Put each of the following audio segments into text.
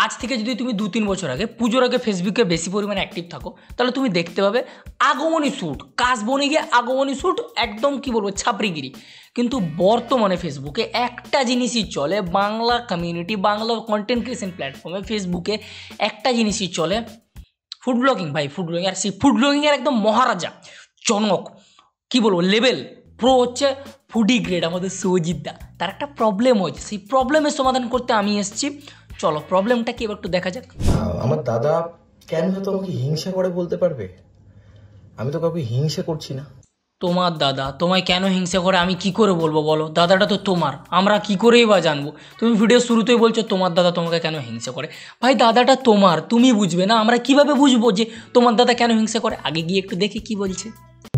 আজ থেকে যদি তুমি 2-3 বছর আগে পুজোর আগে ফেসবুকে বেশি পরিমাণে অ্যাক্টিভ থাকো তাহলে তুমি দেখতে পাবে আগমনী শ্যুট, কাশবনে গিয়ে আগমনী শ্যুট, একদম কি বলবো ছাপড়িগিরি। কিন্তু বর্তমানে ফেসবুকে একটা জিনিসই চলে, Bangla community, Bangla content creation প্ল্যাটফর্মে ফেসবুকে একটা জিনিসই চলে, ফুড ব্লগিং। ভাই ফুড ব্লগিং, আর সেই ফুড ব্লগিংয়ের একদম মহারাজা জনক কি বলবো লেভেল প্রো হচ্ছে ফুডি গ্রেড আমাদের সৌজিৎ দা। তার একটা প্রবলেম হয়েছে, সেই প্রবলেমের সমাধান করতে আমি এসেছি। চলো প্রবলেমটা কি এবার একটু দেখা যাক। আমার দাদা কেন হয়তো আমাকে হিংসা করে বলতে পারবে? আমি তো কাউকে হিংসা করছি না। তোমার দাদা তোমায় কেন হিংসা করে আমি কি করে বলবো বলো? দাদাটা তো তোমার, আমরা কি করেই বা জানবো? তুমি ভিডিও শুরুতেই বলছো তোমার দাদা তোমাকে কেন হিংসা করে। ভাই দাদাটা তোমার, তুমি বুঝবে না, আমরা কিভাবে বুঝবো যে তোমার দাদা কেন হিংসা করে? আগে গিয়ে একটু দেখি কি বলছে।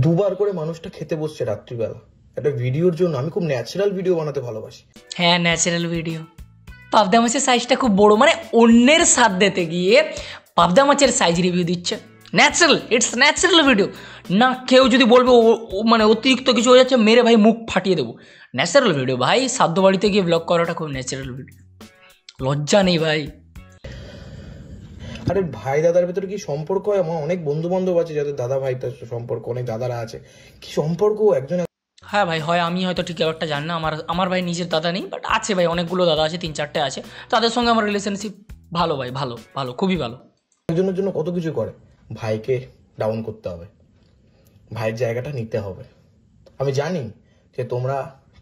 দুবার করে মানুষটা খেতে বসছে রাত্রিবেলা একটা ভিডিওর জন্য। আমি খুব ন্যাচারাল ভিডিও বানাতে ভালোবাসি। হ্যাঁ ন্যাচারাল ভিডিও। পাবদা মাছের সাইজটা খুব বড়, মানে অন্যের স্বাদ দিতে গিয়ে পাবদা মাছের সাইজ রিভিউ দিচ্ছে। ন্যাচারাল, ইটস ন্যাচারাল ভিডিও না। কেউ যদি বলবে মানে অতিরিক্ত কিছু হয়ে যাচ্ছে, মেরে ভাই মুখ ফাটিয়ে দেবো। ন্যাচারাল ভিডিও ভাই, সাধ্য বাড়িতে গিয়ে ব্লগ করাটা খুব ন্যাচারাল ভিডিও, লজ্জা নেই ভাই। আরে ভাই দাদার ভেতরে কি সম্পর্ক হয়? আমার অনেক বন্ধু বান্ধব আছে যাদের দাদা ভাই তার সম্পর্ক, অনেক দাদারা আছে, কি সম্পর্ক একজন। হ্যাঁ ভাই হয়, আমি হয়তো ঠিক একটা জানি না, আমার ভাই নিজের দাদা নেই, বাট আছে ভাই অনেকগুলো দাদা আছে, 3-4টে আছে, তাদের সঙ্গে আমার রিলেশনশিপ ভালো ভাই, ভালো ভালো খুবই ভালো। একজনের জন্য কত কিছু করে। ভাইকে ডাউন করতে হবে, ভাইয়ের জায়গাটা নিতে হবে। আমি জানি যে তোমরা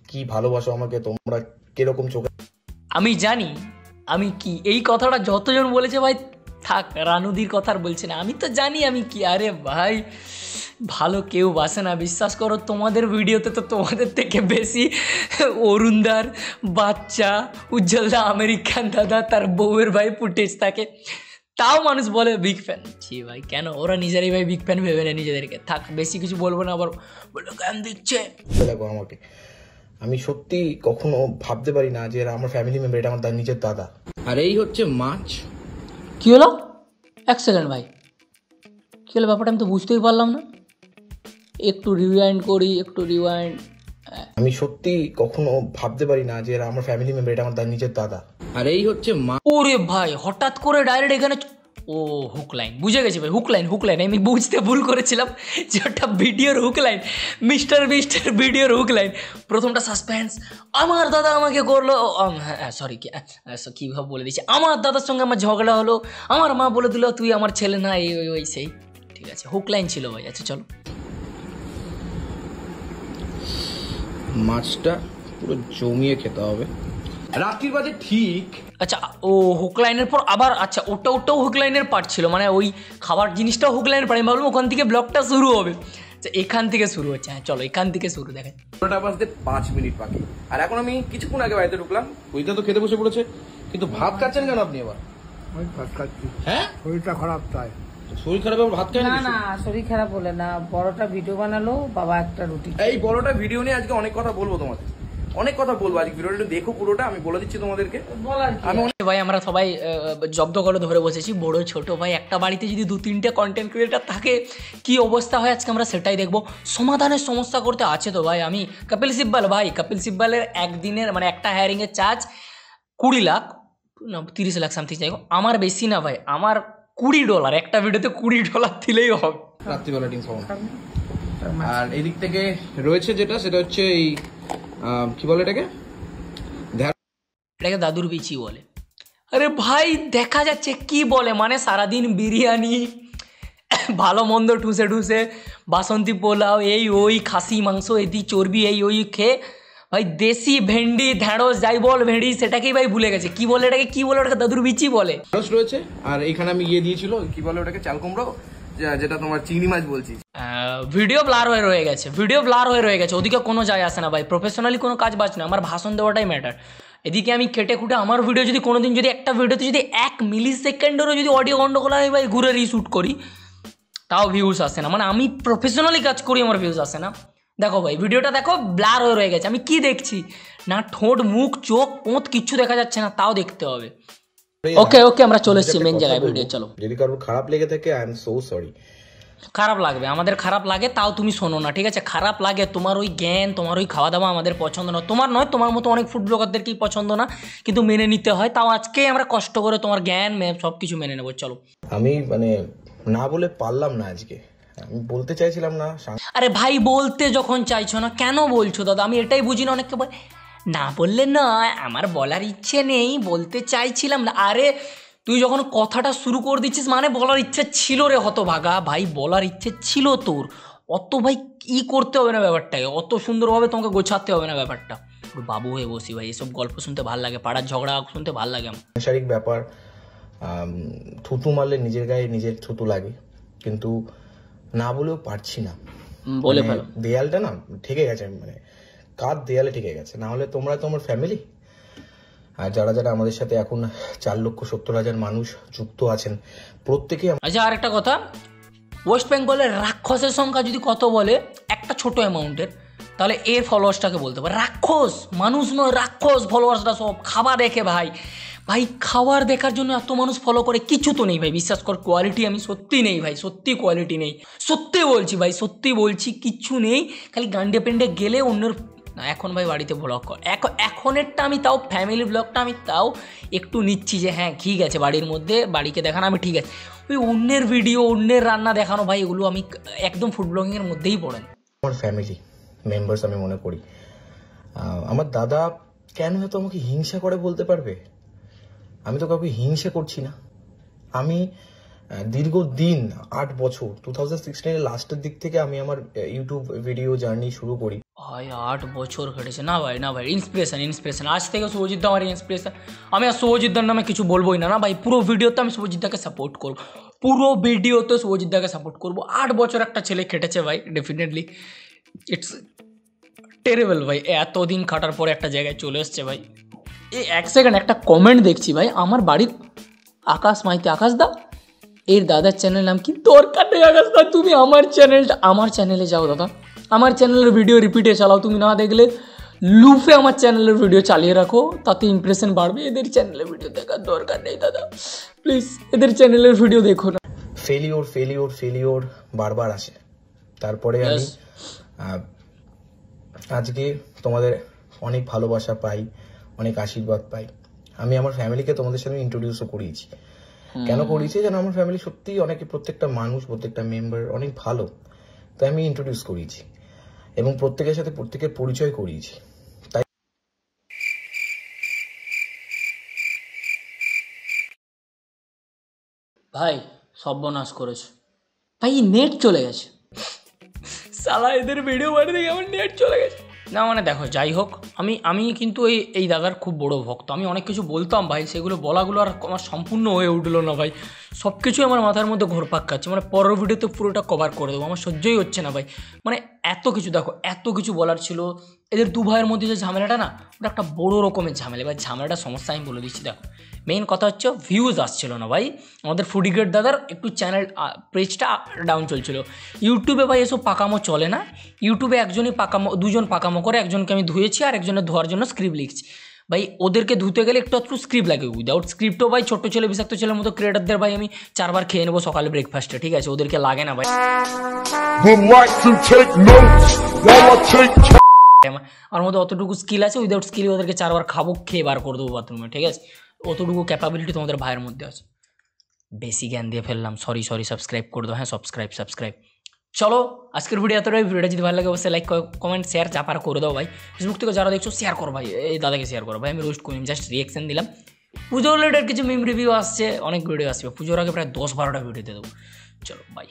কি ভালোবাসো আমাকে, তোমরা কিরকম চোখে। আমি জানি আমি কি, এই কথাটা যতজন বলেছে ভাই থাক, রানুদির কথা আর বলছে না, আমি তো জানি আমি কি। আরে ভাই ভালো কেউ বাসে না, বিশ্বাস করো। তোমাদের ভিডিওতে তো তোমাদের থেকে বেশি অরুণদার বাচ্চা, উজ্জ্বলদা, আমেরিকান দাদা, তার বউয়ের ভাই ফুটেজ থাকে, তাও মানুষ বলে বিগ ফ্যান। জি ভাই কেন, ওরা নিজেরই ভাই বিগ ফ্যান ভেবে নেয় নিজেদেরকে। থাক বেশি কিছু বলবো না, আবার বললো জ্ঞান দিচ্ছে। দেখো আমাকে, আমি সত্যি কখনো ভাবতে পারি না যে এরা আমার ফ্যামিলি মেম্বার, এটা আমার নিজের দাদা। আর এই হচ্ছে মাছ। কি হলো? এক সেকেন্ড ভাই, কি হলো ব্যাপারটা আমি তো বুঝতেই পারলাম না। একটু রিওয়াইন্ড করি, একটু রিওয়াইন্ড। আমি সত্যি কখনো ভাবতে পারি না যে এরা আমার ফ্যামিলি মেম্বার, এটা আমার নিজের দাদা। আর এই হচ্ছে মাছ। ওরে ভাই হঠাৎ করে ডাইরেক্ট এখানে, ও হুক লাইন, বুঝে গেছি ভাই, হুক লাইন, হুক লাইন। আমি বুঝতে ভুল করেছিলাম যে ওটা ভিডিওর হুক লাইন, মিস্টার বিস্টের ভিডিওর হুক লাইন। প্রথমটা সাসপেন্স, আমার দাদা আমাকে করলো, হ্যাঁ সরি কীভাবে বলে দিচ্ছি, আমার দাদার সঙ্গে আমার ঝগড়া হলো, আমার মা বলে দিল তুই আমার ছেলে না, এই ওই সেই। ঠিক আছে হুক লাইন ছিল ভাই। আচ্ছা চলো, মাছটা পুরো জমিয়ে খেতে হবে রাত্রির বাজে ঠিক। আচ্ছা ও হুক লাইনের পর আবার, আচ্ছা ওটাও হুক লাইনের পার্ট ছিল, মানে ওই খাবার জিনিসটাও হুক লাইনের পার্ট। আমি ভাবলাম ওখান থেকে ব্লগটা শুরু হবে, আচ্ছা এখান থেকে শুরু হচ্ছে। হ্যাঁ চলো এখান থেকে শুরু। দেখেন 11টা বাজতে 5 মিনিট বাকি, আর এখন আমি কিছুক্ষণ আগে বাড়িতে ঢুকলাম। ওইটা তো খেতে বসে পড়েছে, কিন্তু ভাত খাচ্ছেন কেন আপনি? আবার ওই ভাত খাচ্ছি, হ্যাঁ শরীরটা খারাপ তাই। শরীর খারাপ, আবার ভাত খায় না না শরীর খারাপ বলে না, বড়টা ভিডিও বানালো, বাবা একটা রুটি। এই বড়টা ভিডিও নিয়ে আজকে অনেক কথা বলবো তোমাদের, অনেক কথা বলবো আজকে। ভিডিওটা একটু দেখো পুরোটা, আমি বলে দিচ্ছি তোমাদেরকে। বলার আমি ভাই আমরা সবাই জব্দ করে ধরে বসেছি, বড় ছোট ভাই। একটা বাড়িতে যদি 2-3টে কন্টেন্ট ক্রিয়েটার থাকে কি অবস্থা হয় আজকে আমরা সেটাই দেখবো। সমাধানের সমস্যা করতে আছে তো ভাই। আমি কপিল সিব্বাল, ভাই কপিল সিব্বালের একদিনের মানে একটা হায়ারিংয়ের চার্জ 20 লাখ না 30 লাখ সামথিং, যাই হোক আমার বেশি না ভাই, আমার $20 একটা ভিডিওতে $20 দিলেই হবে। রাত্রিবেলা টিম খাবো। আর এদিক থেকে রয়েছে যেটা, সেটা হচ্ছে এই কি বলে এটাকে দাদুর বিচি বলে। আরে ভাই দেখা যাচ্ছে কি বলে, মানে সারাদিন বিরিয়ানি, ভালো মন্দ ঠুসে ঠুসে, বাসন্তী পোলাও, এই ওই খাসি মাংস, এদি চর্বি, এই ওই খেয়ে ভাই দেশি ভেন্ডি, ঢেঁড়স, যাই বল ভেন্ডি, সেটাকেই ভাই ভুলে গেছে কি বলে এটাকে, কি বলে ওটাকে দাদুর বিচি বলে। ঢেঁড়স রয়েছে, আর এখানে আমি ইয়ে দিয়েছিল, কি বলে ওটাকে, চাল কুমড়ো, যেটা তোমার চিংড়ি মাছ বলছি। ভিডিও ব্লার হয়ে রয়ে গেছে, ভিডিও ব্লার হয়ে রয়ে গেছে, ওদিকে কোনো যায় আসে না ভাই। প্রফেশনালি কোনো কাজ বাজ না, আমার ভাষণ দেওয়াটাই ম্যাটার। এদিকে আমি কেটে খুঁটে আমার ভিডিও যদি কোনোদিন যদি একটা ভিডিওতে যদি 1 মিলি সেকেন্ডেরও যদি অডিও গন্ডগোল হয় ভাই, ঘুরে রিশুট করি, তাও ভিউজ আসে না। মানে আমি প্রফেশনালি কাজ করি, আমার ভিউজ আসে না। দেখো ভাই ভিডিওটা দেখো, ব্লার হয়ে রয়ে গেছে, আমি কি দেখছি না, ঠোঁট মুখ চোখ পোঁত কিচ্ছু দেখা যাচ্ছে না, তাও দেখতে হবে। ওকে আমরা চলে এসেছি মেন জায়গায়, ভিডিও চলো। যদি কারোর খারাপ লেগে থাকে আই এম সো সরি। খারাপ লাগবে, আমাদের খারাপ লাগে, তাও তুমি শোনো না, ঠিক আছে? খারাপ লাগে, তোমার ওই জ্ঞান, তোমার ওই খাওয়া দাওয়া আমাদের পছন্দ না, তোমার নয়, তোমার মতো অনেক ফুড ব্লগারদেরকেই পছন্দ না, কিন্তু মেনে নিতে হয়। তাও আজকেই আমরা কষ্ট করে তোমার জ্ঞান সব কিছু মেনে নেবো। চলো। আমি মানে না বলে পারলাম না আজকে, আমি বলতে চাইছিলাম না। আরে ভাই, বলতে যখন চাইছো না কেন বলছো দাদা? আমি এটাই বুঝি না, অনেককে না বললে নয়, আমার বলার ইচ্ছে নেই, বলতে চাইছিলাম না। আরে তুই যখন কথাটা শুরু করে দিচ্ছিস মানে বলার ইচ্ছে ছিল রে হতভাগা। ভাই বলার ইচ্ছে ছিল তোর, অত ভাই ই করতে হবে না ব্যাপারটাকে, অত সুন্দরভাবে তোমাকে গোছাতে হবে না ব্যাপারটা। বাবু হয়ে বসি ভাই, এসব গল্প শুনতে ভাল লাগে, পাড়ার ঝগড়া শুনতে ভাল লাগে আমার। সাংসারিক ব্যাপার, থুতু মারলে নিজের গায়ে নিজের থুতু লাগে, কিন্তু না বলেও পারছি না। বলে ফেলো। দেয়ালটা না ঠেকে গেছে, মানে কার দেয়ালে ঠেকে গেছে। না হলে তোমরা তো আমার ফ্যামিলি, আর যারা যারা আমাদের সাথে এখন 4,70,000 মানুষ যুক্ত আছেন প্রত্যেকে। আচ্ছা, আর একটা কথা, ওয়েস্ট বেঙ্গলের রাক্ষসের সংখ্যা যদি কত বলে একটা ছোট অ্যামাউন্টের, তাহলে এর ফলোয়ার্সটাকে বলতে পারে রাক্ষস। মানুষ নয়, রাক্ষস ফলোয়ার্সটা সব। খাবার দেখে ভাই, ভাই খাবার দেখার জন্য এত মানুষ ফলো করে, কিছু তো নেই ভাই, বিশ্বাস কর। কোয়ালিটি আমি সত্যি নেই ভাই, সত্যি কোয়ালিটি নেই, সত্যি বলছি ভাই, সত্যি বলছি, কিচ্ছু নেই। খালি গান্ডে পেন্ডে গেলে অন্যের না। এখন ভাই বাড়িতে ব্লগ কর, এখনেরটা আমি তাও ফ্যামিলি ব্লগটা আমি তাও একটু নিচ্ছি যে হ্যাঁ ঠিক আছে, বাড়ির মধ্যে বাড়িকে দেখানো আমি ঠিক আছে। ওই অন্যের ভিডিও, অন্যের রান্না দেখানো ভাই, এগুলো আমি একদম ফুড ব্লগিংয়ের মধ্যেই পড়েন। আমার ফ্যামিলি মেম্বার্স আমি মনে করি। আমার দাদা কেন হয়তো আমাকে হিংসা করে বলতে পারবে, আমি তো কাউকে হিংসা করছি না। আমি দীর্ঘদিন 8 বছর 2016 লাস্টের দিক থেকে আমি আমার ইউটিউব ভিডিও জার্নি শুরু করি। ভাই 8 বছর কেটেছে। না ভাই, না ভাই, ইন্সপিরেশন। আজ থেকে শুভজিৎ দা আমার ইন্সপিরেশন। আমি আর শুভজিৎ দার নামে কিছু বলবোই না। না ভাই, পুরো ভিডিওতে আমি শুভজিৎ দাকে সাপোর্ট করবো, পুরো ভিডিওতে শুভজিৎ দাকে সাপোর্ট করবো। 8 বছর একটা ছেলে কেটেছে ভাই, ডেফিনেটলি ইটস টেরেবল ভাই। এতদিন খাটার পরে একটা জায়গায় চলে এসছে ভাই। এই 1 সেকেন্ড একটা কমেন্ট দেখছি ভাই, আমার বাড়ির আকাশ মাইতি, আকাশ দা এর দাদার চ্যানেল নাম কি? দরকার নেই আকাশ দা, তুমি আমার চ্যানেলে যাও দাদা, আমার চ্যানেলের ভিডিও রিপিটে চালাও। তুমি না দেখলে লুপে আমার চ্যানেলের ভিডিও চালিয়ে রাখো, তাতে ইমপ্রেশন বাড়বে। এদের চ্যানেলের ভিডিও দেখার দরকার নেই দাদা, প্লিজ এদের চ্যানেলের ভিডিও দেখো না। ফেলিওর বারবার আসে, তারপরে আমি আজকে তোমাদের অনেক ভালোবাসা পাই, অনেক আশীর্বাদ পাই। আমি আমার ফ্যামিলিকে তোমাদের সাথে ইন্ট্রোডিউসও করিয়েছি। কেন করিয়েছি? যেন আমার ফ্যামিলি সত্যি অনেকে, প্রত্যেকটা মানুষ, প্রত্যেকটা মেম্বার অনেক ভালো, তাই আমি ইন্ট্রোডিউস করিয়েছি এবং প্রত্যেকের সাথে প্রত্যেকের পরিচয় করিয়েছি। তাই ভাই সর্বনাশ করেছে ভাই, নেট চলে গেছে সালা, এদের ভিডিও বানিয়ে দেখে আমার নেট চলে গেছে। না মানে দেখো, যাই হোক, আমি কিন্তু এই দাদার খুব বড় ভক্ত। আমি অনেক কিছু বলতাম ভাই, সেগুলো বলাগুলো আর আমার সম্পূর্ণ হয়ে উঠলো না ভাই। সব কিছুই আমার মাথার মধ্যে ঘোরপাক খাচ্ছে, মানে পরের ভিডিওতে পুরোটা কভার করে দেবো, আমার সহ্যই হচ্ছে না ভাই। মানে এত কিছু, দেখো এত কিছু বলার ছিল। এদের দু ভাইয়ের মধ্যে যে ঝামেলাটা না, ওটা একটা বড় রকমের ঝামেলা। এবার ঝামেলাটা সমস্যা আমি বলে দিচ্ছি। দেখো মেইন কথা হচ্ছে ভিউজ আসছিল না ভাই। আমাদের ফুডিগ্রেড দাদার একটু চ্যানেল পেজটা ডাউন চলছিল। ইউটিউবে ভাই এসব পাকামো চলে না। ইউটিউবে দুজন পাকামো করে, একজনকে আমি ধুয়েছি আর একজনের ধোয়ার জন্য স্ক্রিপ্ট লিখছি ভাই। ওদেরকে ধুতে গেলে একটু স্ক্রিপ্ট লাগে, উইদাউট স্ক্রিপ্টও ভাই ছোট্ট ছেলে, বিষাক্ত ছেলের মতো ক্রিয়েটারদের ভাই আমি 4 বার খেয়ে নেবো সকালে ব্রেকফাস্টে, ঠিক আছে? ওদেরকে লাগে না ভাই। আমার মধ্যে অতটুকু স্কিল আছে, উইদাউট স্কিল ওদেরকে 4 বার খাবো, খেয়ে বার করে দেবো বাথরুমে, ঠিক আছে? অতটুকু ক্যাপাবিলিটি তোমাদের ভাইয়ের মধ্যে আছে। বেশি জ্ঞান দিয়ে ফেললাম, সরি। সাবস্ক্রাইব করে দাও, হ্যাঁ সাবস্ক্রাইব। চলো আজকের ভিডিও এতটাই। ভিডিওটা যদি ভালো লাগে অবশ্যই লাইক, কমেন্ট, শেয়ার যা পারো করে দাও ভাই। ফেসবুক থেকে যারা দেখছো শেয়ার করো ভাই, এই দাদাকে শেয়ার করো ভাই। আমি রোস্ট করি, জাস্ট রিয়াকশন দিলাম। পুজো রিলেটেড কিছু মিম রিভিউ আসছে, অনেক ভিডিও আসবে পুজোর আগে, প্রায় 10-12টা ভিডিও দিয়ে দেবো। চলো বাই।